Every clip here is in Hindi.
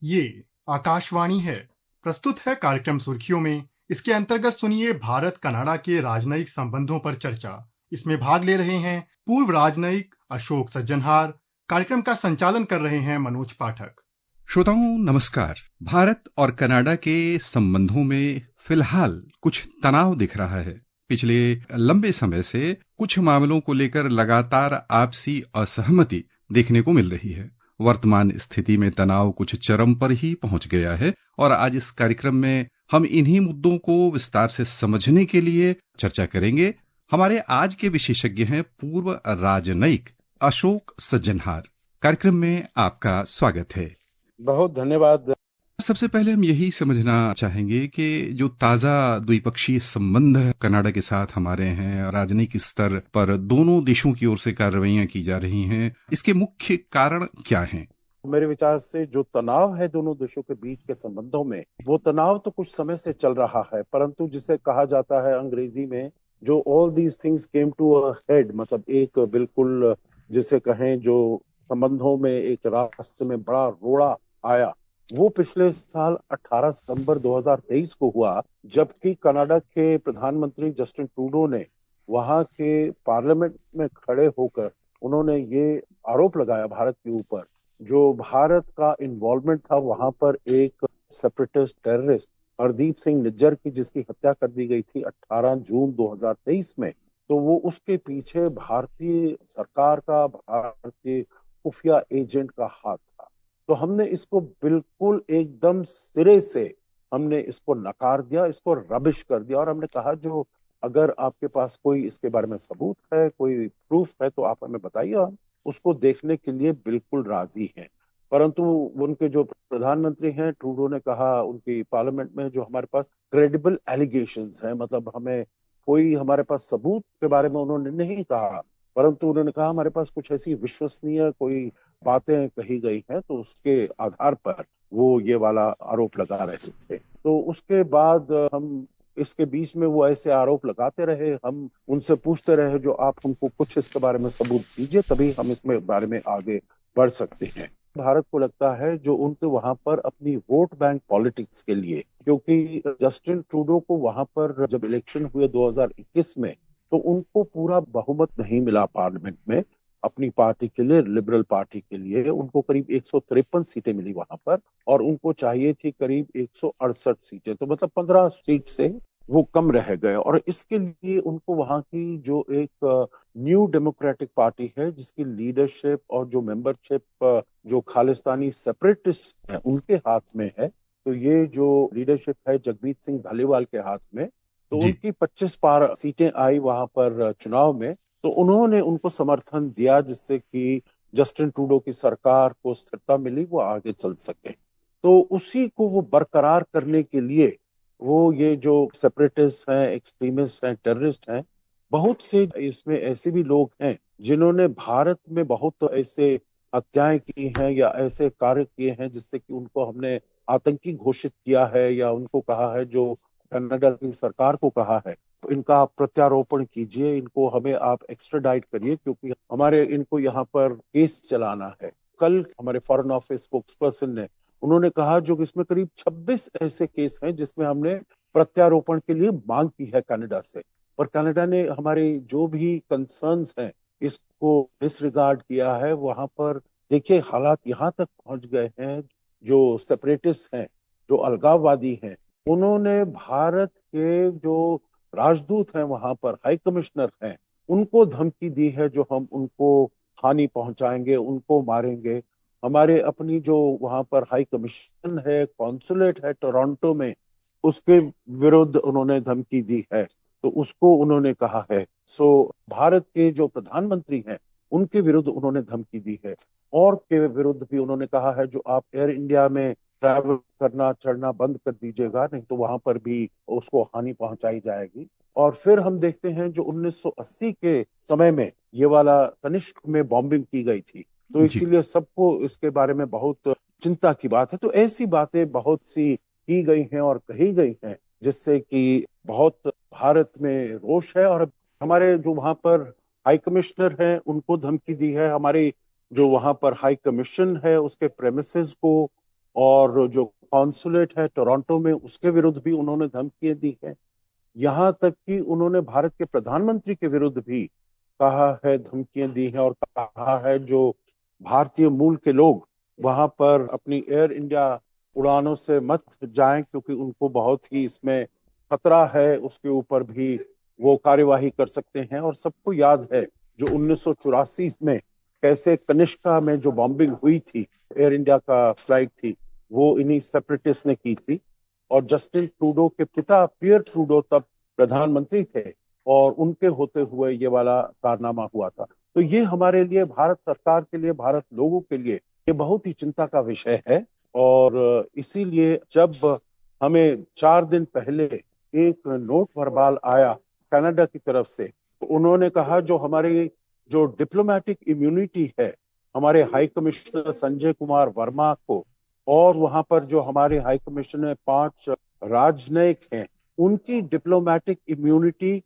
ये आकाशवाणी है। प्रस्तुत है कार्यक्रम सुर्खियों में। इसके अंतर्गत सुनिए भारत कनाडा के राजनयिक संबंधों पर चर्चा। इसमें भाग ले रहे हैं पूर्व राजनयिक अशोक सज्जनहार। कार्यक्रम का संचालन कर रहे हैं मनोज पाठक। श्रोताओं नमस्कार। भारत और कनाडा के संबंधों में फिलहाल कुछ तनाव दिख रहा है। पिछले लंबे समय से कुछ मामलों को लेकर लगातार आपसी असहमति देखने को मिल रही है। वर्तमान स्थिति में तनाव कुछ चरम पर ही पहुंच गया है और आज इस कार्यक्रम में हम इन्हीं मुद्दों को विस्तार से समझने के लिए चर्चा करेंगे। हमारे आज के विशेषज्ञ हैं पूर्व राजनयिक अशोक सज्जनहार। कार्यक्रम में आपका स्वागत है। बहुत धन्यवाद। सबसे पहले हम यही समझना चाहेंगे कि जो ताजा द्विपक्षीय संबंध कनाडा के साथ हमारे हैं, राजनीतिक स्तर पर दोनों देशों की ओर से कार्रवाइयां की जा रही हैं, इसके मुख्य कारण क्या हैं? मेरे विचार से जो तनाव है दोनों देशों के बीच के संबंधों में, वो तनाव तो कुछ समय से चल रहा है, परंतु जिसे कहा जाता है अंग्रेजी में जो all these things came to a head, मतलब एक बिल्कुल जिसे कहें जो संबंधों में एक रास्ते में बड़ा रोड़ा आया, वो पिछले साल 18 सितंबर 2023 को हुआ, जबकि कनाडा के प्रधानमंत्री जस्टिन ट्रूडो ने वहां के पार्लियामेंट में खड़े होकर उन्होंने ये आरोप लगाया भारत के ऊपर, जो भारत का इन्वॉल्वमेंट था वहां पर एक सेपरेटिस्ट टेररिस्ट हरदीप सिंह निज्जर की, जिसकी हत्या कर दी गई थी 18 जून 2023 में। तो वो उसके पीछे भारतीय सरकार का, भारतीय खुफिया एजेंट का हाथ था। तो हमने इसको बिल्कुल एकदम सिरे से हमने इसको नकार दिया, इसको रबिश कर दिया, और हमने कहा जो अगर आपके पास कोई इसके बारे में सबूत है, कोई प्रूफ है, तो आप हमें बताइए, हम उसको देखने के लिए बिल्कुल राजी हैं। परंतु उनके जो प्रधानमंत्री हैं ट्रूडो ने कहा उनकी पार्लियामेंट में, जो हमारे पास क्रेडिबल एलिगेशंस हैं, मतलब हमें कोई हमारे पास सबूत के बारे में उन्होंने नहीं कहा, परंतु उन्होंने कहा हमारे पास कुछ ऐसी विश्वसनीय कोई बातें कही गई हैं, तो उसके आधार पर वो ये वाला आरोप लगा रहे थे। तो उसके बाद हम इसके बीच में वो ऐसे आरोप लगाते रहे, हम उनसे पूछते रहे जो आप हमको कुछ इसके बारे में सबूत दीजिए, तभी हम इसमें बारे में आगे बढ़ सकते हैं। भारत को लगता है जो उनके वहां पर अपनी वोट बैंक पॉलिटिक्स के लिए, क्योंकि जस्टिन ट्रूडो को वहां पर जब इलेक्शन हुए 2021 में, तो उनको पूरा बहुमत नहीं मिला पार्लियामेंट में अपनी पार्टी के लिए, लिबरल पार्टी के लिए। उनको करीब 153 सीटें मिली वहां पर, और उनको चाहिए थी करीब 168 सीटें, तो मतलब 15 सीट से वो कम रह गए। और इसके लिए उनको वहां की जो एक न्यू डेमोक्रेटिक पार्टी है, जिसकी लीडरशिप और जो मेंबरशिप जो खालिस्तानी सेपरेटिस्ट है उनके हाथ में है, तो ये जो लीडरशिप है जगमीत सिंह धालीवाल के हाथ में, तो उनकी 25 पार सीटें आई वहां पर चुनाव में, तो उन्होंने उनको समर्थन दिया, जिससे कि जस्टिन ट्रूडो की सरकार को स्थिरता मिली, वो आगे चल सके। तो उसी को वो बरकरार करने के लिए वो ये जो सेपरेटिस्ट हैं, एक्सट्रीमिस्ट हैं, टेररिस्ट हैं, बहुत से इसमें ऐसे भी लोग हैं जिन्होंने भारत में बहुत ऐसे हत्याएं की हैं या ऐसे कार्य किए हैं जिससे कि उनको हमने आतंकी घोषित किया है, या उनको कहा है, जो कनाडा की सरकार को कहा है, तो इनका आप प्रत्यारोपण कीजिए, इनको हमें आप एक्स्ट्राडाइट करिए, क्योंकि हमारे इनको यहाँ पर केस चलाना है। कल हमारे फॉरेन ऑफिस स्पोक्सपर्सन ने उन्होंने कहा जो इसमें करीब 26 ऐसे केस हैं जिसमें हमने प्रत्यारोपण के लिए मांग की है कनाडा से, पर कनाडा ने हमारे जो भी कंसर्न्स हैं इसको डिसरिगार्ड किया है। वहां पर देखिए हालात यहाँ तक पहुंच गए हैं, जो सेपरेटिस्ट हैं, जो अलगाववादी हैं, उन्होंने भारत के जो राजदूत हैं वहां पर, हाई कमिश्नर हैं, उनको धमकी दी है जो हम उनको हानि पहुंचाएंगे, उनको मारेंगे। हमारे अपनी जो वहां पर हाई कमीशन है, कॉन्सुलेट है टोरंटो में, उसके विरुद्ध उन्होंने धमकी दी है, तो उसको उन्होंने कहा है। सो भारत के जो प्रधानमंत्री हैं उनके विरुद्ध उन्होंने धमकी दी है, और के विरुद्ध भी उन्होंने कहा है जो आप एयर इंडिया में ट्रैवल करना चढ़ना बंद कर दीजिएगा, नहीं तो वहां पर भी उसको हानि पहुंचाई जाएगी। और फिर हम देखते हैं जो 1980 के समय में ये वाला तनिष्क में बॉम्बिंग की गई थी, तो इसीलिए सबको इसके बारे में बहुत चिंता की बात है। तो ऐसी बातें बहुत सी की गई हैं और कही गई हैं, जिससे कि बहुत भारत में रोष है। और हमारे जो वहां पर हाई कमिश्नर हैं उनको धमकी दी है, हमारे जो वहां पर हाई कमीशन है उसके प्रेमिसेस को और जो कॉन्सुलेट है टोरंटो में उसके विरुद्ध भी उन्होंने धमकियां दी है। यहाँ तक कि उन्होंने भारत के प्रधानमंत्री के विरुद्ध भी कहा है, धमकियां दी हैं, और कहा है जो भारतीय मूल के लोग वहां पर अपनी एयर इंडिया उड़ानों से मत जाएं क्योंकि उनको बहुत ही इसमें खतरा है, उसके ऊपर भी वो कार्यवाही कर सकते हैं। और सबको याद है जो 1984 में कैसे कनिष्का में जो बॉम्बिंग हुई थी, एयर इंडिया का फ्लाइट थी, वो इन्हीं सेपरेटिस्ट ने की थी। और जस्टिन ट्रूडो के पिता पियर ट्रूडो तब प्रधानमंत्री थे और उनके होते हुए ये वाला कारनामा हुआ था। तो ये हमारे लिए, भारत सरकार के लिए, भारत लोगों के लिए ये बहुत ही चिंता का विषय है। और इसीलिए जब हमें 4 दिन पहले एक नोट वर्बाल आया कनाडा की तरफ से, तो उन्होंने कहा जो हमारी जो डिप्लोमेटिक इम्यूनिटी है हमारे हाई कमिश्नर संजय कुमार वर्मा को, और वहां पर जो हमारे हाई कमिश्नर 5 राजनयिक हैं, उनकी डिप्लोमेटिक इम्यूनिटी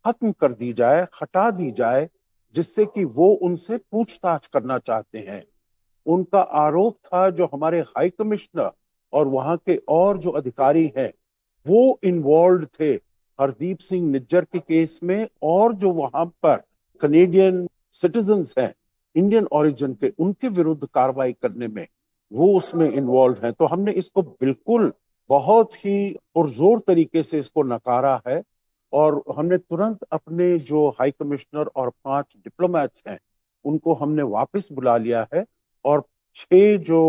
खत्म कर दी जाए, हटा दी जाए, जिससे कि वो उनसे पूछताछ करना चाहते हैं। उनका आरोप था जो हमारे हाई कमिश्नर और वहां के और जो अधिकारी हैं वो इन्वॉल्व थे हरदीप सिंह निज्जर के केस में, और जो वहां पर कनेडियन सिटीजन्स हैं इंडियन ओरिजिन के, उनके विरुद्ध कार्रवाई करने में वो उसमें इन्वॉल्व हैं। तो हमने इसको बिल्कुल बहुत ही पुरजोर तरीके से इसको नकारा है, और हमने तुरंत अपने जो हाई कमिश्नर और 5 डिप्लोमेट्स हैं उनको हमने वापस बुला लिया है, और 6 जो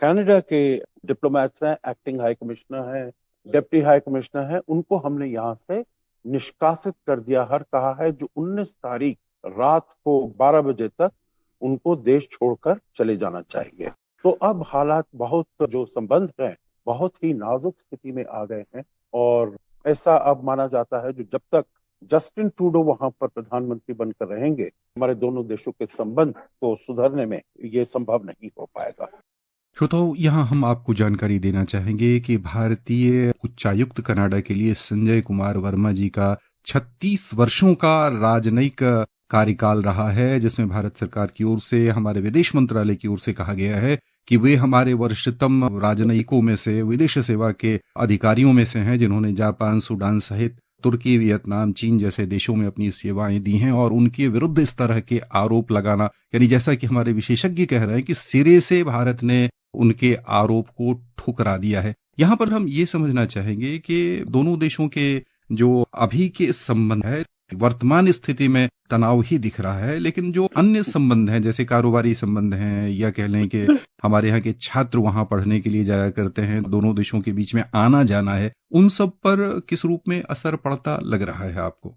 कनाडा के डिप्लोमेट्स हैं, एक्टिंग हाई कमिश्नर हैं, डिप्टी हाई कमिश्नर हैं, उनको हमने यहाँ से निष्कासित कर दिया। हर कहा है जो 19 तारीख रात को 12 बजे तक उनको देश छोड़कर चले जाना चाहिए। तो अब हालात बहुत, जो संबंध हैं बहुत ही नाजुक स्थिति में आ गए हैं, और ऐसा अब माना जाता है जो जब तक जस्टिन ट्रूडो वहां पर प्रधानमंत्री बनकर रहेंगे हमारे दोनों देशों के संबंध को सुधरने में ये संभव नहीं हो पाएगा। श्रोताओं, यहाँ हम आपको जानकारी देना चाहेंगे कि भारतीय उच्चायुक्त कनाडा के लिए संजय कुमार वर्मा जी का 36 वर्षों का राजनयिक कार्यकाल रहा है, जिसमें भारत सरकार की ओर से, हमारे विदेश मंत्रालय की ओर से कहा गया है कि वे हमारे वरिष्ठतम राजनयिकों में से, विदेश सेवा के अधिकारियों में से हैं, जिन्होंने जापान, सूडान सहित तुर्की, वियतनाम, चीन जैसे देशों में अपनी सेवाएं दी हैं। और उनके विरुद्ध इस तरह के आरोप लगाना, यानी जैसा कि हमारे विशेषज्ञ कह रहे हैं कि सिरे से भारत ने उनके आरोप को ठुकरा दिया है। यहां पर हम ये समझना चाहेंगे कि दोनों देशों के जो अभी के संबंध है, वर्तमान स्थिति में तनाव ही दिख रहा है, लेकिन जो अन्य संबंध हैं, जैसे कारोबारी संबंध हैं, या कह लें कि हमारे यहाँ के छात्र वहां पढ़ने के लिए जाया करते हैं, दोनों देशों के बीच में आना जाना है, उन सब पर किस रूप में असर पड़ता लग रहा है आपको?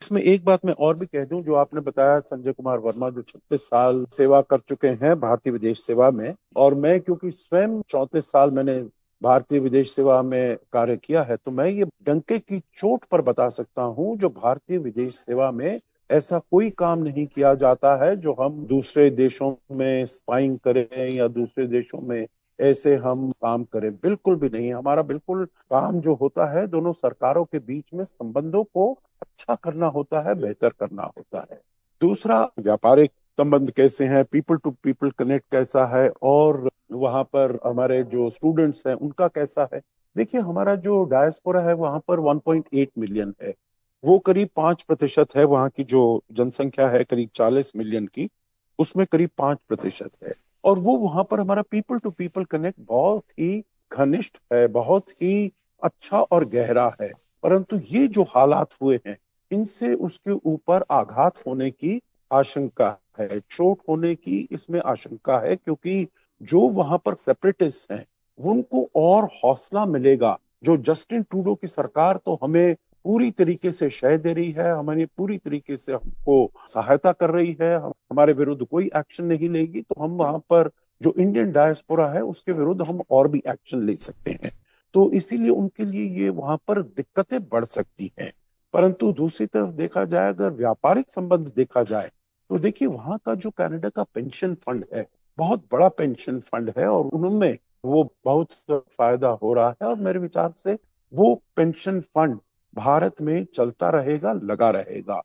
इसमें एक बात मैं और भी कह दूं, जो आपने बताया संजय कुमार वर्मा जो 36 साल सेवा कर चुके हैं भारतीय विदेश सेवा में, और मैं क्योंकि स्वयं 34 साल मैंने भारतीय विदेश सेवा में कार्य किया है, तो मैं ये डंके की चोट पर बता सकता हूं जो भारतीय विदेश सेवा में ऐसा कोई काम नहीं किया जाता है जो हम दूसरे देशों में स्पाइंग करें या दूसरे देशों में ऐसे हम काम करें, बिल्कुल भी नहीं। हमारा बिल्कुल काम जो होता है दोनों सरकारों के बीच में संबंधों को अच्छा करना होता है, बेहतर करना होता है। दूसरा, व्यापारिक संबंध कैसे हैं, पीपल टू पीपल कनेक्ट कैसा है, और वहां पर हमारे जो स्टूडेंट्स हैं उनका कैसा है। देखिए, हमारा जो डायस्पोरा है वहां पर 1.8 मिलियन है, वो करीब 5% है। वहां की जो जनसंख्या है करीब 40 मिलियन की, उसमें करीब 5% है। और वो वहां पर हमारा पीपल टू पीपल कनेक्ट बहुत ही घनिष्ठ है, बहुत ही अच्छा और गहरा है। परंतु ये जो हालात हुए हैं, इनसे उसके ऊपर आघात होने की आशंका है, चोट होने की इसमें आशंका है, क्योंकि जो वहां पर सेपरेटिस्ट हैं उनको और हौसला मिलेगा। जो जस्टिन ट्रूडो की सरकार तो हमें पूरी तरीके से शय दे रही है, हमारी पूरी तरीके से हमको सहायता कर रही है, हमारे विरुद्ध कोई एक्शन नहीं लेगी, तो हम वहां पर जो इंडियन डायस्पोरा है उसके विरुद्ध हम और भी एक्शन ले सकते हैं। तो इसीलिए उनके लिए ये वहां पर दिक्कतें बढ़ सकती हैं। परंतु दूसरी तरफ देखा जाए, अगर व्यापारिक संबंध देखा जाए, तो देखिए वहां का जो कनाडा का पेंशन फंड है बहुत बड़ा पेंशन फंड है, और उनमें वो बहुत फायदा हो रहा है, और मेरे विचार से वो पेंशन फंड भारत में चलता रहेगा, लगा रहेगा।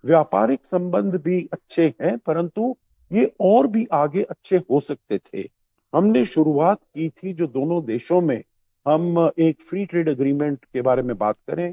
व्यापारिक संबंध भी अच्छे हैं, परंतु ये और भी आगे अच्छे हो सकते थे। हमने शुरुआत की थी जो दोनों देशों में हम एक फ्री ट्रेड एग्रीमेंट के बारे में बात करें।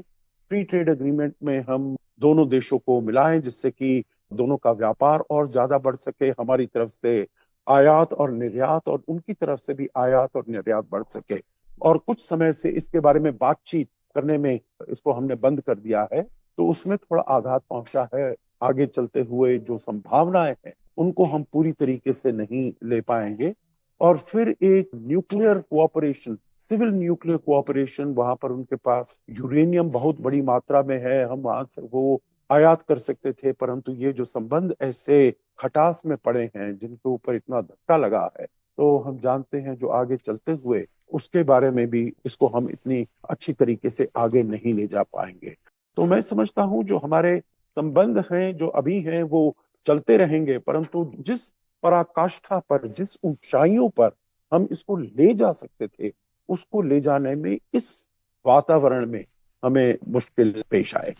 फ्री ट्रेड एग्रीमेंट में हम दोनों देशों को मिलाएं जिससे कि दोनों का व्यापार और ज्यादा बढ़ सके, हमारी तरफ से आयात और निर्यात और उनकी तरफ से भी आयात और निर्यात बढ़ सके। और कुछ समय से इसके बारे में बातचीत करने में इसको हमने बंद कर दिया है, तो उसमें थोड़ा आघात पहुंचा है। आगे चलते हुए जो संभावनाएं हैं उनको हम पूरी तरीके से नहीं ले पाएंगे। और फिर एक nuclear cooperation, civil nuclear cooperation, वहां पर उनके पास यूरेनियम बहुत बड़ी मात्रा में है, हम वहां से वो आयात कर सकते थे, परंतु ये जो संबंध ऐसे खटास में पड़े हैं जिनके ऊपर इतना धक्का लगा है, तो हम जानते हैं जो आगे चलते हुए उसके बारे में भी इसको हम इतनी अच्छी तरीके से आगे नहीं ले जा पाएंगे। तो मैं समझता हूं जो हमारे संबंध हैं जो अभी हैं वो चलते रहेंगे, परंतु जिस पराकाष्ठा पर, जिस ऊंचाइयों पर हम इसको ले जा सकते थे, उसको ले जाने में इस वातावरण में हमें मुश्किल पेश आए।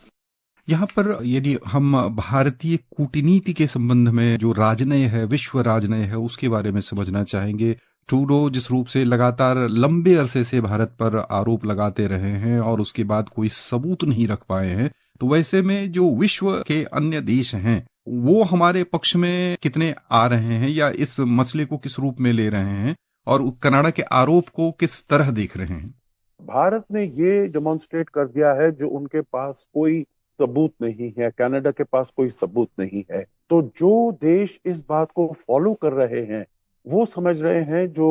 यहाँ पर यदि हम भारतीय कूटनीति के संबंध में जो राजनय है, विश्व राजनय है, उसके बारे में समझना चाहेंगे। ट्रूडो जिस रूप से लगातार लंबे अरसे से भारत पर आरोप लगाते रहे हैं और उसके बाद कोई सबूत नहीं रख पाए हैं, तो वैसे में जो विश्व के अन्य देश हैं वो हमारे पक्ष में कितने आ रहे हैं या इस मसले को किस रूप में ले रहे हैं और कनाडा के आरोप को किस तरह देख रहे हैं? भारत ने ये डेमोन्स्ट्रेट कर दिया है जो उनके पास कोई सबूत नहीं है, कनाडा के पास कोई सबूत नहीं है। तो जो देश इस बात को फॉलो कर रहे हैं वो समझ रहे हैं जो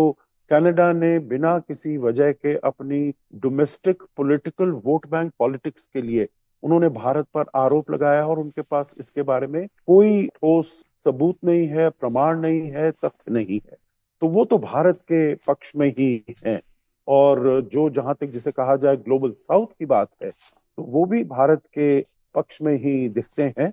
कनाडा ने बिना किसी वजह के अपनी domestic political vote bank politics के लिए उन्होंने भारत पर आरोप लगाया और उनके पास इसके बारे में कोई ठोस सबूत नहीं है, प्रमाण नहीं है, तथ्य नहीं है, तो वो तो भारत के पक्ष में ही है। और जो जहां तक जिसे कहा जाए ग्लोबल साउथ की बात है, तो वो भी भारत के पक्ष में ही दिखते हैं।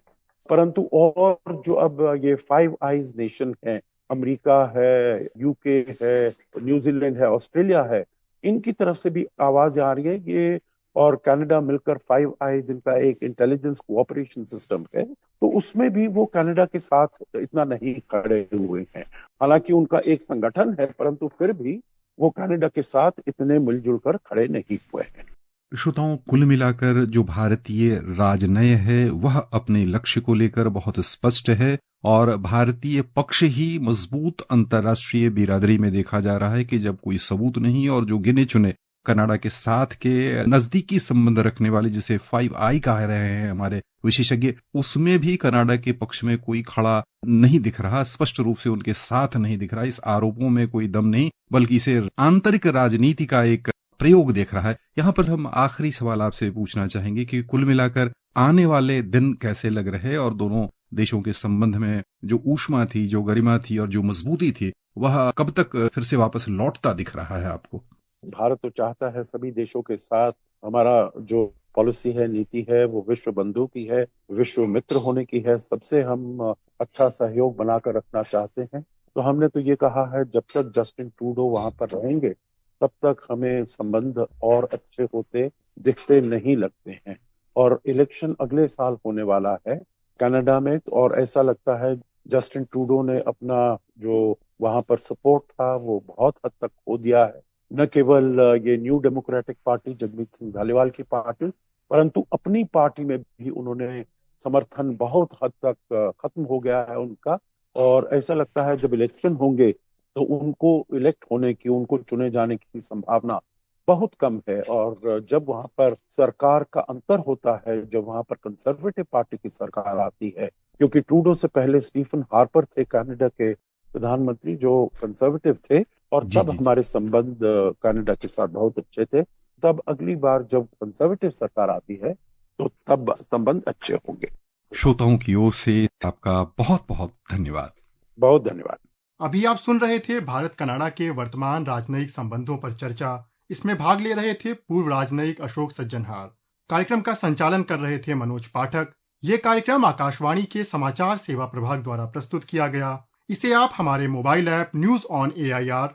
परंतु और जो अब ये फाइव आइज नेशन है, अमेरिका है, यूके है, न्यूजीलैंड है, ऑस्ट्रेलिया है, इनकी तरफ से भी आवाज आ रही है। ये और कनाडा मिलकर फाइव आइज इनका एक इंटेलिजेंस कोऑपरेशन सिस्टम है, तो उसमें भी वो कनाडा के साथ इतना नहीं खड़े हुए हैं। हालांकि उनका एक संगठन है, परंतु फिर भी वो कनाडा के साथ इतने मिलजुल कर खड़े नहीं हुए हैं। श्रोताओं, कुल मिलाकर जो भारतीय राजनय है वह अपने लक्ष्य को लेकर बहुत स्पष्ट है और भारतीय पक्ष ही मजबूत अंतर्राष्ट्रीय बिरादरी में देखा जा रहा है कि जब कोई सबूत नहीं और जो गिने चुने कनाडा के साथ के नजदीकी संबंध रखने वाले जिसे 5I कह रहे हैं हमारे विशेषज्ञ, उसमें भी कनाडा के पक्ष में कोई खड़ा नहीं दिख रहा, स्पष्ट रूप से उनके साथ नहीं दिख रहा। इस आरोपों में कोई दम नहीं, बल्कि इसे आंतरिक राजनीति का एक प्रयोग देख रहा है। यहाँ पर हम आखिरी सवाल आपसे पूछना चाहेंगे कि कुल मिलाकर आने वाले दिन कैसे लग रहे हैं और दोनों देशों के संबंध में जो ऊष्मा थी, जो गरिमा थी और जो मजबूती थी, वह कब तक फिर से वापस लौटता दिख रहा है आपको? भारत तो चाहता है सभी देशों के साथ हमारा जो पॉलिसी है, नीति है, वो विश्व बंधु की है, विश्व मित्र होने की है, सबसे हम अच्छा सहयोग बनाकर रखना चाहते हैं। तो हमने तो ये कहा है जब तक जस्टिन ट्रूडो वहां पर रहेंगे तब तक हमें संबंध और अच्छे होते दिखते नहीं लगते हैं। और इलेक्शन अगले साल होने वाला है कनाडा में, और ऐसा लगता है जस्टिन ट्रूडो ने अपना जो वहां पर सपोर्ट था वो बहुत हद तक खो दिया है। न केवल ये new democratic party, Jagmeet Singh Dhaliwal की पार्टी, परंतु अपनी पार्टी में भी उन्होंने समर्थन बहुत हद तक खत्म हो गया है उनका। और ऐसा लगता है जब इलेक्शन होंगे तो उनको इलेक्ट होने की, उनको चुने जाने की संभावना बहुत कम है। और जब वहां पर सरकार का अंतर होता है, जब वहां पर कंजर्वेटिव पार्टी की सरकार आती है, क्योंकि ट्रूडो से पहले स्टीफन हार्पर थे कनाडा के प्रधानमंत्री जो कंजर्वेटिव थे, और तब हमारे संबंध कनाडा के साथ बहुत अच्छे थे। तब अगली बार जब कंजर्वेटिव सरकार आती है तो तब संबंध अच्छे होंगे। श्रोताओं की ओर से आपका बहुत बहुत धन्यवाद। बहुत धन्यवाद। अभी आप सुन रहे थे भारत कनाडा के वर्तमान राजनयिक संबंधों पर चर्चा। इसमें भाग ले रहे थे पूर्व राजनयिक अशोक सज्जनहार। कार्यक्रम का संचालन कर रहे थे मनोज पाठक। ये कार्यक्रम आकाशवाणी के समाचार सेवा प्रभाग द्वारा प्रस्तुत किया गया। इसे आप हमारे mobile app news on AIR